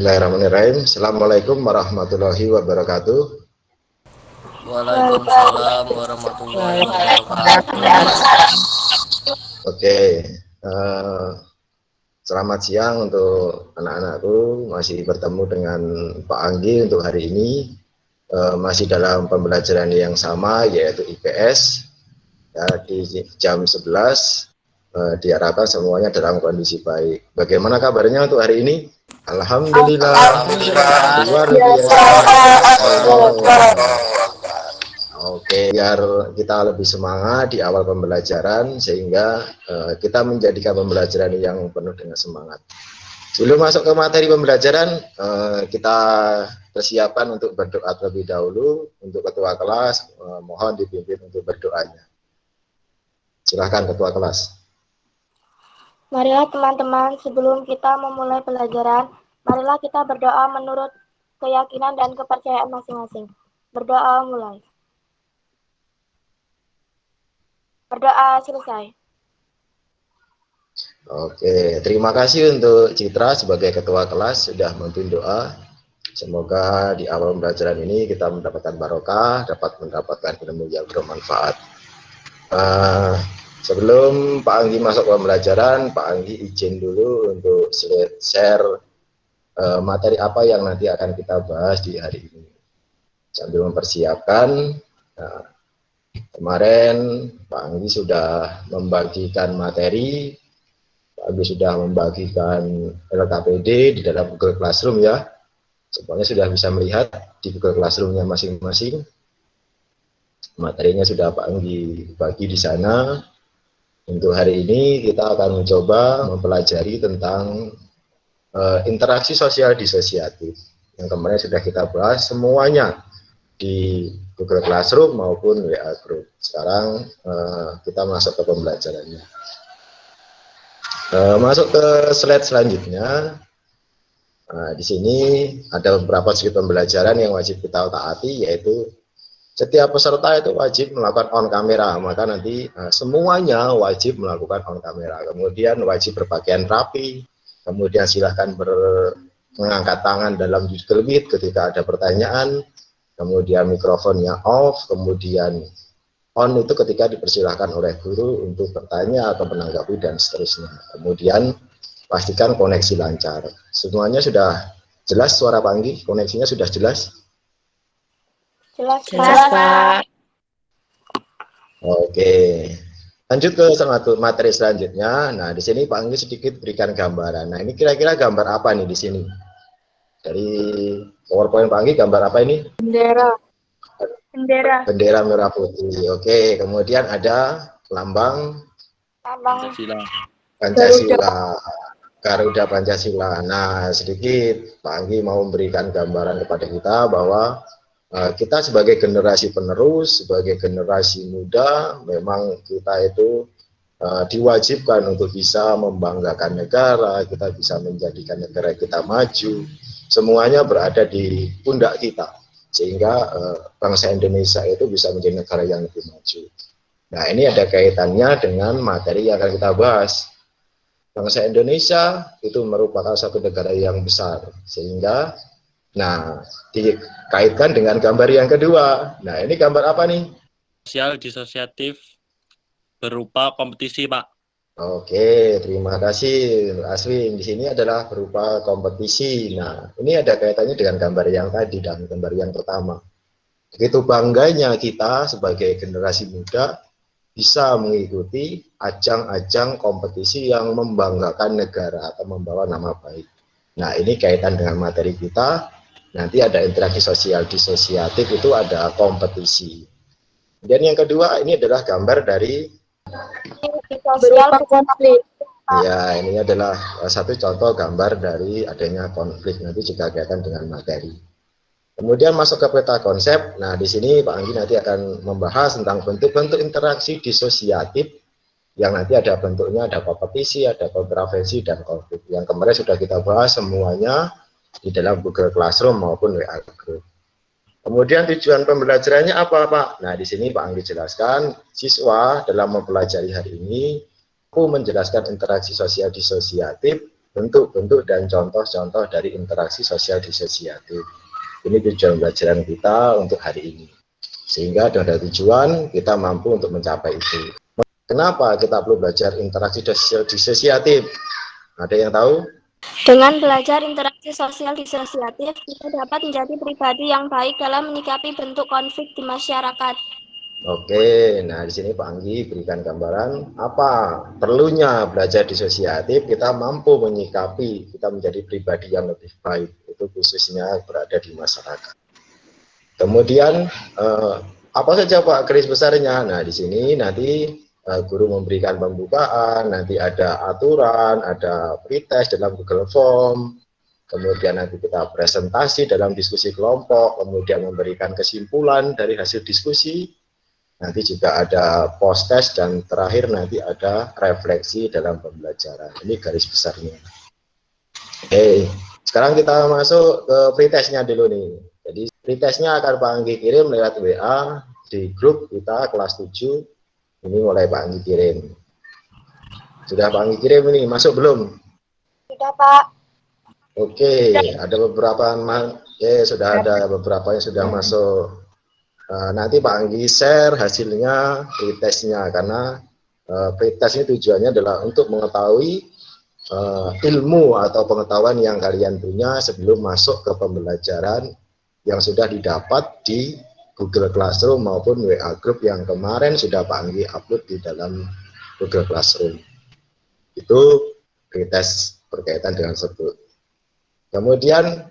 Bismillahirrahmanirrahim. Assalamualaikum warahmatullahi wabarakatuh. Waalaikumsalam warahmatullahi wabarakatuh. Oke, selamat siang untuk anak-anakku. Masih bertemu dengan Pak Anggi untuk hari ini. Masih dalam pembelajaran yang sama, yaitu IPS. Ya, di jam 11. Diharapkan semuanya dalam kondisi baik. Bagaimana kabarnya untuk hari ini? Alhamdulillah. Luar biasa. Oke, biar kita lebih semangat di awal pembelajaran sehingga kita menjadikan pembelajaran yang penuh dengan semangat. Sebelum masuk ke materi pembelajaran, kita persiapkan untuk berdoa terlebih dahulu. Untuk ketua kelas, mohon dipimpin untuk berdoanya. Silahkan ketua kelas. Marilah teman-teman, sebelum kita memulai pelajaran, marilah kita berdoa menurut keyakinan dan kepercayaan masing-masing. Berdoa mulai. Berdoa selesai. Oke, terima kasih untuk Citra sebagai ketua kelas sudah memimpin doa. Semoga di awal pembelajaran ini kita mendapatkan barokah, dapat mendapatkan ilmu yang bermanfaat. Sebelum Pak Anggi masuk ke pembelajaran, Pak Anggi izin dulu untuk share materi apa yang nanti akan kita bahas di hari ini. Sambil mempersiapkan, kemarin Pak Anggi sudah membagikan materi, Pak Anggi sudah membagikan LKPD di dalam Google Classroom ya. Semuanya sudah bisa melihat di Google Classroom-nya masing-masing. Materinya sudah Pak Anggi bagi di sana. Untuk hari ini kita akan mencoba mempelajari tentang interaksi sosial disosiatif yang kemarin sudah kita bahas semuanya di Google Classroom maupun WA Group. Sekarang kita masuk ke pembelajarannya. Masuk ke slide selanjutnya. Di sini ada beberapa segi pembelajaran yang wajib kita taati, yaitu setiap peserta itu wajib melakukan on kamera, maka nanti semuanya wajib melakukan on kamera. Kemudian wajib berpakaian rapi, kemudian silahkan mengangkat tangan dalam Google Meet ketika ada pertanyaan, kemudian mikrofonnya off, kemudian on itu ketika dipersilahkan oleh guru untuk bertanya atau menanggapi dan seterusnya. Kemudian pastikan koneksi lancar. Semuanya sudah jelas suara Pak Anggi? Koneksinya sudah jelas? Jelas, Pak. Oke, lanjut ke materi selanjutnya. Nah, di sini Pak Anggi sedikit berikan gambaran. Nah, ini kira-kira gambar apa nih di sini? Dari PowerPoint Pak Anggi, gambar apa ini? Bendera. Bendera. Bendera merah putih. Oke, kemudian ada lambang Pancasila. Garuda Pancasila. Nah, sedikit Pak Anggi mau memberikan gambaran kepada kita bahwa kita sebagai generasi penerus, sebagai generasi muda, memang kita itu diwajibkan untuk bisa membanggakan negara, kita bisa menjadikan negara kita maju, semuanya berada di pundak kita, sehingga bangsa Indonesia itu bisa menjadi negara yang lebih maju. Nah, ini ada kaitannya dengan materi yang akan kita bahas. Bangsa Indonesia itu merupakan satu negara yang besar, sehingga dikaitkan dengan gambar yang kedua. Nah, ini gambar apa nih? Sosial disosiatif berupa kompetisi, Pak. Oke, terima kasih Aswin. Di sini adalah berupa kompetisi. Nah, ini ada kaitannya dengan gambar yang tadi dan gambar yang pertama. Begitu bangganya kita sebagai generasi muda bisa mengikuti ajang-ajang kompetisi yang membanggakan negara atau membawa nama baik. Nah, ini kaitan dengan materi kita. Nanti ada interaksi sosial disosiatif, itu ada kompetisi. Dan yang kedua, ini adalah gambar dari Berupa konflik. ya, ini adalah satu contoh gambar dari adanya konflik, nanti juga kaitan dengan materi. Kemudian masuk ke peta konsep. Nah, di sini Pak Anggi nanti akan membahas tentang bentuk-bentuk interaksi disosiatif yang nanti ada bentuknya, ada kompetisi, ada kontravensi, dan konflik. Yang kemarin sudah kita bahas semuanya di dalam Google Classroom maupun WA Group. Kemudian tujuan pembelajarannya apa, Pak? Nah, di sini Pak Anggi jelaskan, siswa dalam mempelajari hari ini menjelaskan interaksi sosial disosiatif bentuk-bentuk dan contoh-contoh dari interaksi sosial disosiatif. Ini tujuan pembelajaran kita untuk hari ini. Sehingga dengan tujuan kita mampu untuk mencapai itu. Kenapa kita perlu belajar interaksi sosial disosiatif? Ada yang tahu? Dengan belajar interaksi sosial disosiatif, kita dapat menjadi pribadi yang baik dalam menyikapi bentuk konflik di masyarakat. Oke, nah di sini Pak Anggi berikan gambaran apa perlunya belajar disosiatif, kita mampu menyikapi, kita menjadi pribadi yang lebih baik, itu khususnya berada di masyarakat. Kemudian apa saja Pak garis besarnya? Nah di sini nanti guru memberikan pembukaan, nanti ada aturan, ada pretest dalam Google Form, kemudian nanti kita presentasi dalam diskusi kelompok, kemudian memberikan kesimpulan dari hasil diskusi. Nanti juga ada post test dan terakhir nanti ada refleksi dalam pembelajaran. Ini garis besarnya. Oke, sekarang kita masuk ke pretestnya dulu nih. Jadi pretestnya akan Pak Anggi kirim lewat WA di grup kita kelas 7. Ini mulai Pak Anggi kirim. Sudah Pak Anggi kirim ini, masuk belum? Sudah, Pak. Oke, ada beberapa sudah ada beberapa yang sudah masuk. Nanti Pak Anggi share hasilnya pretestnya, karena pretest ini tujuannya adalah untuk mengetahui ilmu atau pengetahuan yang kalian punya sebelum masuk ke pembelajaran yang sudah didapat di Google Classroom maupun WA Group yang kemarin sudah Pak Anggi upload di dalam Google Classroom. Itu pretest berkaitan dengan tersebut. Kemudian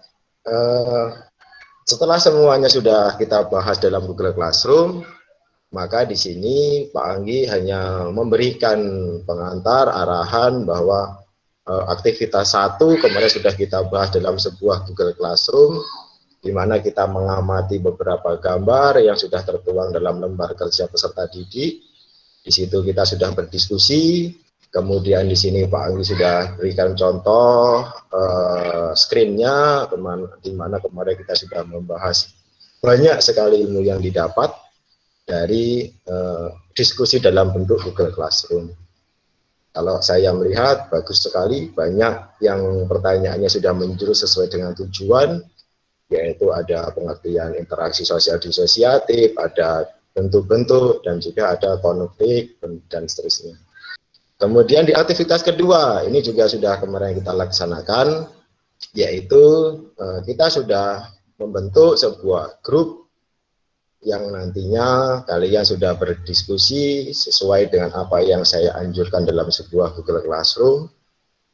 setelah semuanya sudah kita bahas dalam Google Classroom, maka di sini Pak Anggi hanya memberikan pengantar arahan bahwa aktivitas 1 kemarin sudah kita bahas dalam sebuah Google Classroom, di mana kita mengamati beberapa gambar yang sudah tertuang dalam lembar kerja peserta didik. Di situ kita sudah berdiskusi. Kemudian di sini Pak Anggi sudah berikan contoh screen-nya, di mana kemarin kita sudah membahas banyak sekali ilmu yang didapat dari diskusi dalam bentuk Google Classroom. Kalau saya melihat bagus sekali, banyak yang pertanyaannya sudah menjurus sesuai dengan tujuan, yaitu ada pengertian interaksi sosial disosiatif, ada bentuk-bentuk, dan juga ada konflik, dan seterusnya. Kemudian di aktivitas kedua, ini juga sudah kemarin kita laksanakan, yaitu kita sudah membentuk sebuah grup yang nantinya kalian sudah berdiskusi sesuai dengan apa yang saya anjurkan dalam sebuah Google Classroom,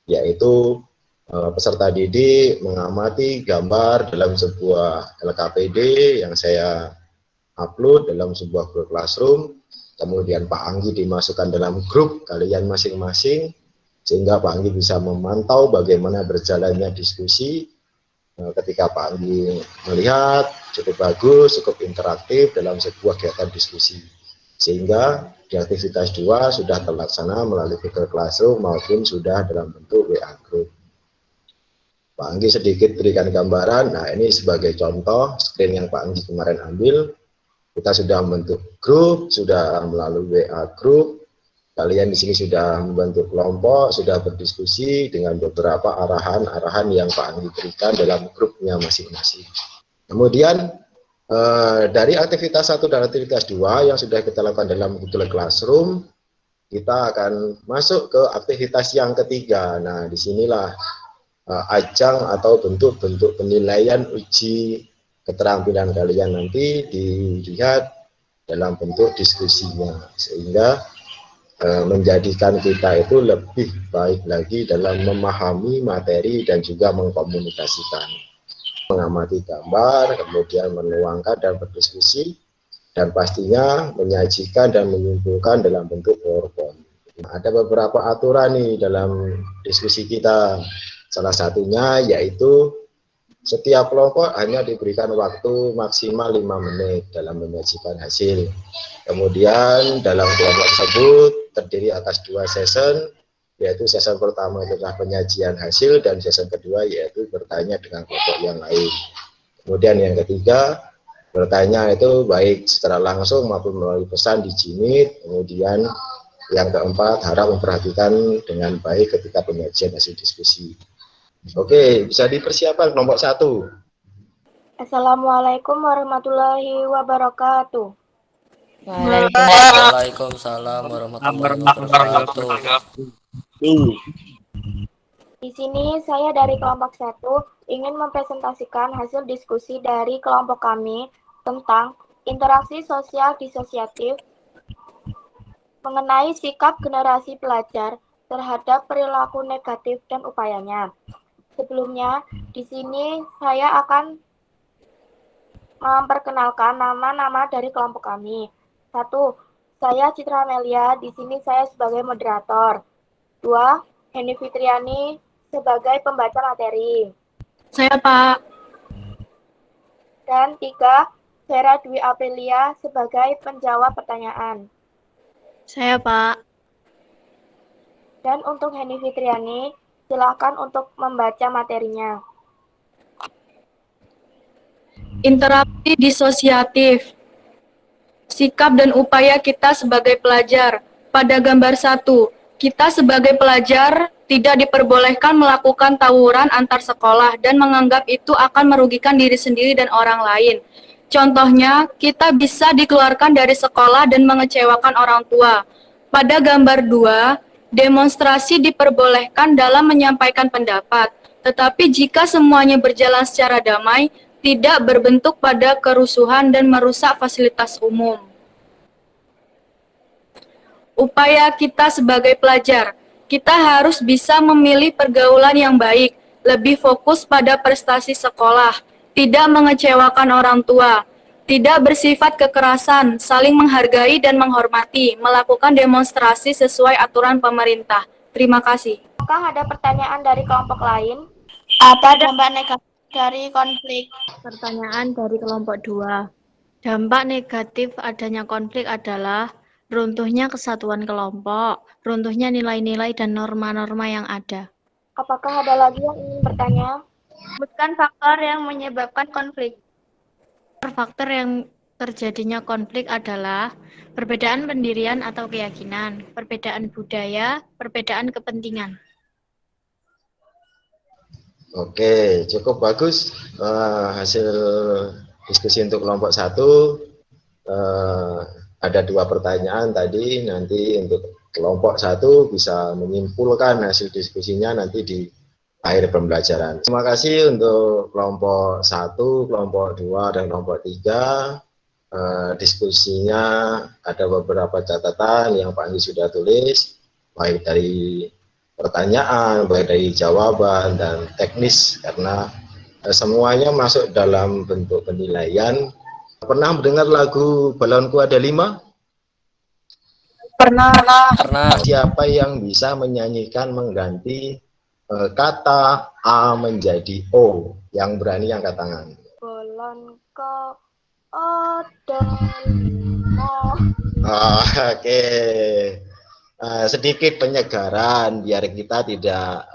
yaitu peserta didik mengamati gambar dalam sebuah LKPD yang saya upload dalam sebuah Google Classroom. Kemudian Pak Anggi dimasukkan dalam grup kalian masing-masing, sehingga Pak Anggi bisa memantau bagaimana berjalannya diskusi. Ketika Pak Anggi melihat cukup bagus, cukup interaktif dalam sebuah kegiatan diskusi. Sehingga di aktivitas 2 sudah terlaksana melalui Google Classroom maupun sudah dalam bentuk WA Group. Pak Anggi sedikit berikan gambaran, nah ini sebagai contoh screen yang Pak Anggi kemarin ambil. Kita sudah membentuk grup, sudah melalui WA Group. Kalian di sini sudah membentuk kelompok, sudah berdiskusi dengan beberapa arahan-arahan yang Pak Anggi berikan dalam grupnya masing-masing. Kemudian dari aktivitas 1 dan aktivitas 2 yang sudah kita lakukan dalam Google Classroom, kita akan masuk ke aktivitas yang ketiga. Nah, disinilah ajang atau bentuk-bentuk penilaian uji keterampilan kalian nanti dilihat dalam bentuk diskusinya, sehingga menjadikan kita itu lebih baik lagi dalam memahami materi dan juga mengkomunikasikan, mengamati gambar, kemudian menuangkan dan berdiskusi, dan pastinya menyajikan dan menyimpulkan dalam bentuk PowerPoint. Ada beberapa aturan nih dalam diskusi kita, salah satunya yaitu setiap kelompok hanya diberikan waktu maksimal 5 menit dalam menyajikan hasil. Kemudian dalam kelompok tersebut terdiri atas 2 session, yaitu session pertama adalah penyajian hasil dan session kedua yaitu bertanya dengan kelompok yang lain. Kemudian yang ketiga, bertanya itu baik secara langsung maupun melalui pesan di Jimit. Kemudian yang keempat, harap memperhatikan dengan baik ketika penyajian hasil diskusi. Oke, bisa dipersiapkan kelompok 1. Assalamualaikum warahmatullahi wabarakatuh. Waalaikumsalam warahmatullahi wabarakatuh. Di sini saya dari kelompok 1 ingin mempresentasikan hasil diskusi dari kelompok kami tentang interaksi sosial disosiatif mengenai sikap generasi pelajar terhadap perilaku negatif dan upayanya. Sebelumnya, di sini saya akan memperkenalkan nama-nama dari kelompok kami. 1. Saya Citra Amelia, di sini saya sebagai moderator. 2. Henny Fitriani sebagai pembaca materi. Saya, Pak. Dan 3. Vera Dwi Aprilia sebagai penjawab pertanyaan. Saya, Pak. Dan untuk Henny Fitriani, silakan untuk membaca materinya. Interaksi disosiatif. Sikap dan upaya kita sebagai pelajar. Pada gambar 1, kita sebagai pelajar tidak diperbolehkan melakukan tawuran antar sekolah dan menganggap itu akan merugikan diri sendiri dan orang lain. Contohnya, kita bisa dikeluarkan dari sekolah dan mengecewakan orang tua. Pada gambar 2, demonstrasi diperbolehkan dalam menyampaikan pendapat. Tetapi jika semuanya berjalan secara damai, tidak berbentuk pada kerusuhan dan merusak fasilitas umum. Upaya kita sebagai pelajar, kita harus bisa memilih pergaulan yang baik, lebih fokus pada prestasi sekolah, tidak mengecewakan orang tua, tidak bersifat kekerasan, saling menghargai dan menghormati, melakukan demonstrasi sesuai aturan pemerintah. Terima kasih. Apakah ada pertanyaan dari kelompok lain? Apa dampak negatif dari konflik? Pertanyaan dari kelompok 2. Dampak negatif adanya konflik adalah runtuhnya kesatuan kelompok, runtuhnya nilai-nilai dan norma-norma yang ada. Apakah ada lagi yang ingin bertanya? Sebutkan faktor yang menyebabkan konflik. Faktor yang terjadinya konflik adalah perbedaan pendirian atau keyakinan, perbedaan budaya, perbedaan kepentingan. Oke, cukup bagus hasil diskusi untuk kelompok 1. Ada 2 pertanyaan tadi, nanti untuk kelompok 1 bisa menyimpulkan hasil diskusinya nanti di akhir pembelajaran. Terima kasih untuk kelompok 1, kelompok 2, dan kelompok 3. Diskusinya ada beberapa catatan yang Pak Andi sudah tulis, baik dari pertanyaan, baik dari jawaban dan teknis, karena semuanya masuk dalam bentuk penilaian. Pernah mendengar lagu Balonku Ada 5? Pernah. Siapa yang bisa menyanyikan mengganti kata A menjadi O? Yang berani angkat tangan. Balonku ada 5. Oke. Sedikit penyegaran biar kita tidak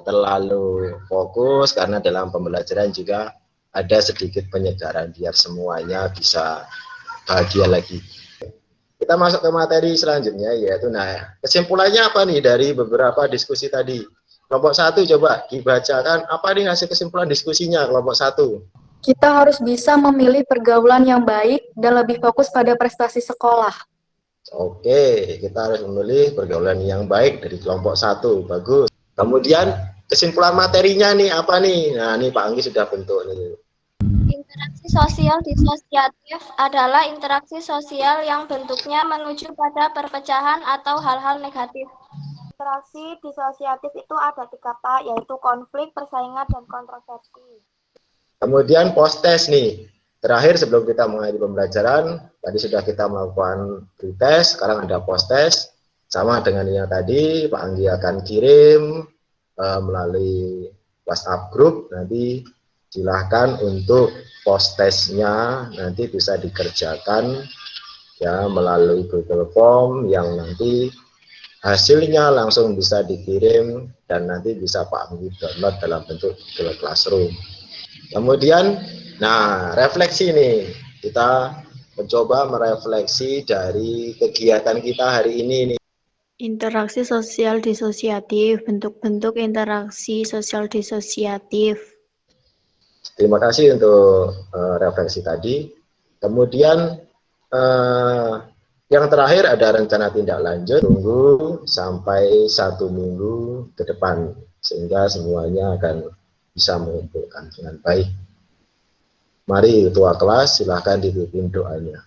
terlalu fokus, karena dalam pembelajaran juga ada sedikit penyegaran biar semuanya bisa bahagia lagi. Kita masuk ke materi selanjutnya, yaitu kesimpulannya apa nih dari beberapa diskusi tadi. Kelompok 1 coba dibacakan apa nih hasil kesimpulan diskusinya kelompok 1. Kita harus bisa memilih pergaulan yang baik dan lebih fokus pada prestasi sekolah. Oke, kita harus memilih pergaulan yang baik dari kelompok 1. Bagus. Kemudian kesimpulan materinya nih apa nih? Nah, ini Pak Anggi sudah bentuk nih. Interaksi sosial disosiatif adalah interaksi sosial yang bentuknya menuju pada perpecahan atau hal-hal negatif. Interaksi disosiatif itu ada 3 kata, yaitu konflik, persaingan, dan kontroversi. Kemudian post-test nih. Terakhir sebelum kita mengakhiri pembelajaran, tadi sudah kita melakukan pretest, sekarang ada post-test. Sama dengan yang tadi, Pak Anggi akan kirim melalui WhatsApp group, nanti silahkan untuk post-testnya nanti bisa dikerjakan ya melalui Google Form yang nanti hasilnya langsung bisa dikirim dan nanti bisa Pak Anggi download dalam bentuk Google Classroom. Kemudian, refleksi nih, kita mencoba merefleksi dari kegiatan kita hari ini nih. Interaksi sosial disosiatif, bentuk-bentuk interaksi sosial disosiatif. Terima kasih untuk referensi tadi. Kemudian yang terakhir ada rencana tindak lanjut, tunggu sampai 1 minggu ke depan sehingga semuanya akan bisa mengumpulkan dengan baik. Mari ketua kelas silahkan dipimpin doanya.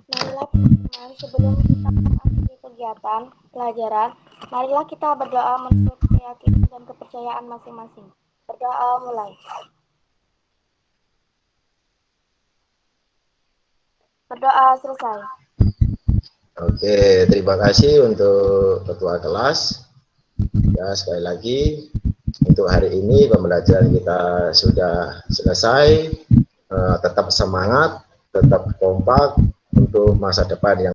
Marilah teman-teman, sebelum kita mengakhiri kegiatan pelajaran, marilah kita berdoa menurut keyakinan dan kepercayaan masing-masing. Berdoa mulai. Berdoa selesai. Oke, terima kasih untuk ketua kelas. Ya, sekali lagi untuk hari ini pembelajaran kita sudah selesai. Tetap semangat, tetap kompak untuk masa depan yang